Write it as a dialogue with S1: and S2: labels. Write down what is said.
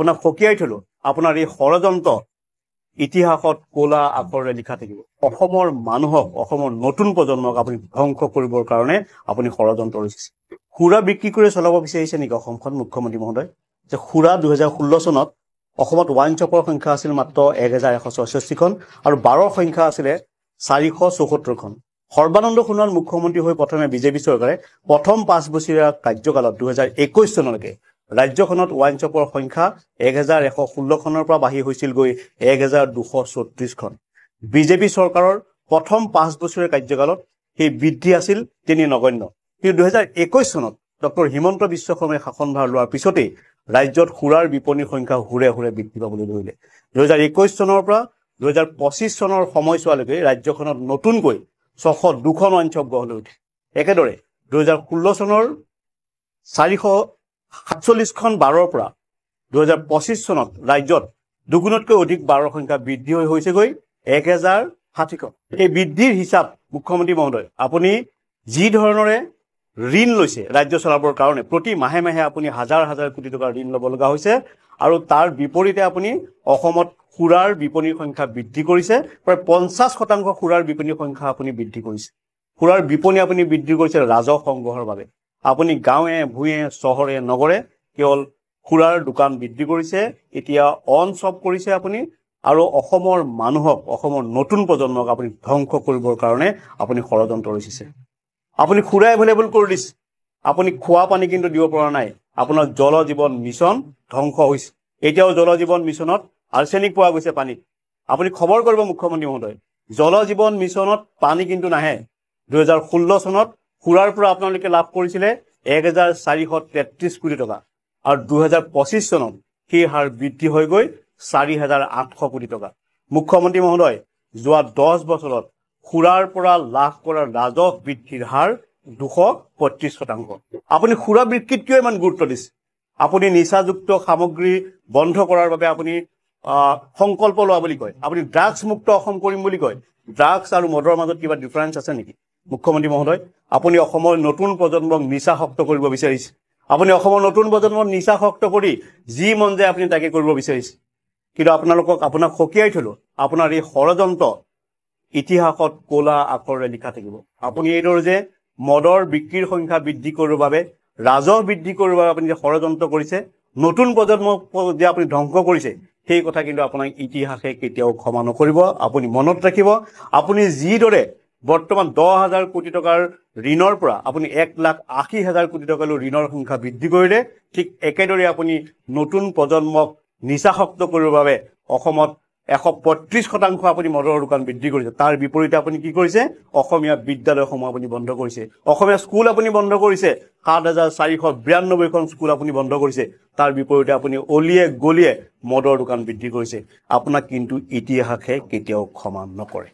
S1: আপোনাক সকীয়াই থলো আপোনাৰ এই ষড়যন্ত্ৰ ইতিহাসত ক'লা আখৰেৰে লিখা থাকিব অসমৰ মানুহক অসমৰ নতুন প্ৰজন্মক আপুনি ধ্বংস কৰিবৰ কাৰণে আপুনি ষড়যন্ত্ৰ ৰচিছে খুৰা বিক্ৰী কৰি চলাব বিচাৰিছে নেকি অসমখন মুখ্যমন্ত্ৰী মহোদয় যে খুৰা 2016 চনত অসমত ওয়াইন শ্বপৰ সংখ্যা আছিল মাত্ৰ 1166খন আৰু বাৰৰ সংখ্যা আছিল 474খন সৰ্বানন্দ সোণোৱাল মুখ্যমন্ত্ৰী হৈ প্ৰথমে বিজেপি চৰকাৰে প্ৰথম 5 বছৰীয়া কাৰ্যকালত 2021 চনলৈকে ৰাজ্যখনত ওয়াইন শ্বপৰ সংখ্যা 1116 খনৰ পৰা বাঢ়ি হৈছিল গৈ 1234 খন বিজেপি চৰকাৰৰ প্ৰথম 5 বছৰীয়া কাৰ্যকালত সেই বৃদ্ধি আছিল তিনি নগণ্য কিন্তু 2021 চনত ডক্টৰ হিমন্ত বিশ্ব শৰ্মাই শাসনভাৰ লোৱাৰ পিছতে ৰাজ্যত খুৰাৰ বিপণীৰ সংখ্যা হুৰে হুৰে বৃদ্ধি পাবলৈ ধৰিলে 2021 চনৰ পৰা 2025 চনৰ সময়ছোৱালৈকে ৰাজ্যখনত নতুনকৈ 602খন ওয়াইন শ্বপ গঢ় লৈ উঠে একেদৰে 2016 চনৰ 447খন বাৰৰ পৰা 2025 চনত ৰাজ্যত দুগুণতকৈ অধিক বাৰৰ সংখ্যা বৃদ্ধি হৈছে গৈ 1060খন এই বৃদ্ধিৰ হিচাপ মুখ্যমন্ত্ৰী মহোদয় আপুনি যি ধৰণৰে ঋণ লৈছে ৰাজ্য চলাবৰ কাৰণে প্ৰতি মাহে মাহে আপুনি হাজাৰ হাজাৰ কোটি টকা ঋণ ল'ব লগা হৈছে আৰু তাৰ বিপৰীতে আপুনি অসমত খুৰাৰ বিপণীৰ সংখ্যা বৃদ্ধি কৰিছে প্ৰায় 50% খুৰাৰ বিপণীৰ সংখ্যা আপুনি বৃদ্ধি কৰিছে খুৰাৰ বিপণী আপুনি বৃদ্ধি কৰিছে ৰাজহ সংগ্ৰহৰ বাবে আপুনি গাঁৱে ভূঞে চহৰে নগৰে কেৱল খুৰাৰ দোকান বৃদ্ধি কৰিছে এতিয়া অন শ্বপ কৰিছে আপুনি আৰু অসমৰ মানুহক অসমৰ নতুন প্ৰজন্মক আপুনি ধ্বংস কৰিবৰ কাৰণে আপুনি ষড়যন্ত্ৰ ৰচিছে আপুনি খুৰা এভেইলেবল কৰি দিছে আপুনি খোৱা পানী কিন্তু দিব পৰা নাই আপোনাৰ জল জীৱন মিছন ধ্বংস হৈছে এতিয়াও জল জীৱন মিছনত আৰ্ছেনিক পোৱা গৈছে পানীত আপুনি খবৰ কৰিব মুখ্যমন্ত্ৰী মহোদয় জল জীৱন মিছনত পানী কিন্তু নাহে 2016 চনত খুৰাৰ পৰা আপোনালোকে লাভ কৰিছিলে 1433 কোটি টকা আৰু 2025 চনত সেই হাৰ বৃদ্ধি হৈ গৈ 4800 কোটি টকা মুখ্যমন্ত্ৰী মহোদয় যোৱা 10 বছৰত খুৰাৰ পৰা লাভ কৰা ৰাজহ বৃদ্ধিৰ হাৰ 235% আপুনি খুৰা বিক্ৰীত কিয় ইমান গুৰুত্ব দিছে আপুনি নিচাযুক্ত সামগ্ৰী বন্ধ কৰাৰ বাবে আপুনি সংকল্প লোৱা বুলি কয় আপুনি ড্ৰাগছ মুক্ত অসম কৰিম বুলি কয় ড্ৰাগছ আৰু মদৰ মাজত কিবা ডিফাৰেন্স আছে নেকি মুখ্যমন্ত্ৰী মহোদয় আপুনি অসমৰ নতুন প্ৰজন্মক নিচাসক্ত কৰিব বিচাৰিছে আপুনি অসমৰ নতুন প্ৰজন্মক নিচাসক্ত কৰি যি মন যায় আপুনি তাকে কৰিব বিচাৰিছে কিন্তু আপোনাক সকীয়াই থলো আপোনাৰ এই ষড়যন্ত্ৰ ইতিহাসত ক'লা আখৰেৰে লিখা থাকিব আপুনি এইদৰে যে মদৰ বিক্ৰীৰ সংখ্যা বৃদ্ধি কৰাৰ বাবে ৰাজহ বৃদ্ধি কৰাৰ বাবে আপুনি যে ষড়যন্ত্ৰ কৰিছে নতুন প্ৰজন্মক যে আপুনি ধ্বংস কৰিছে সেই কথা কিন্তু আপোনাক ইতিহাসে কেতিয়াও ক্ষমা নকৰিব আপুনি মনত ৰাখিব আপুনি যিদৰে বৰ্তমান 10,000 কোটি টকাৰ ঋণৰ পৰা আপুনি 1,80,000 কোটি টকালৈ ঋণৰ সংখ্যা বৃদ্ধি কৰিলে ঠিক একেদৰে আপুনি নতুন প্ৰজন্মক নিচাসক্ত কৰিবৰ বাবে অসমত 135% আপুনি মদৰ দোকান বৃদ্ধি কৰিছে তাৰ বিপৰীতে আপুনি কি কৰিছে অসমীয়া বিদ্যালয়সমূহ আপুনি বন্ধ কৰিছে অসমীয়া স্কুল আপুনি বন্ধ কৰিছে 7,492খন স্কুল আপুনি বন্ধ কৰিছে তাৰ বিপৰীতে আপুনি অলিয়ে গলিয়ে মদৰ দোকান বৃদ্ধি কৰিছে আপোনাক কিন্তু ইতিহাসে কেতিয়াও ক্ষমা নকৰে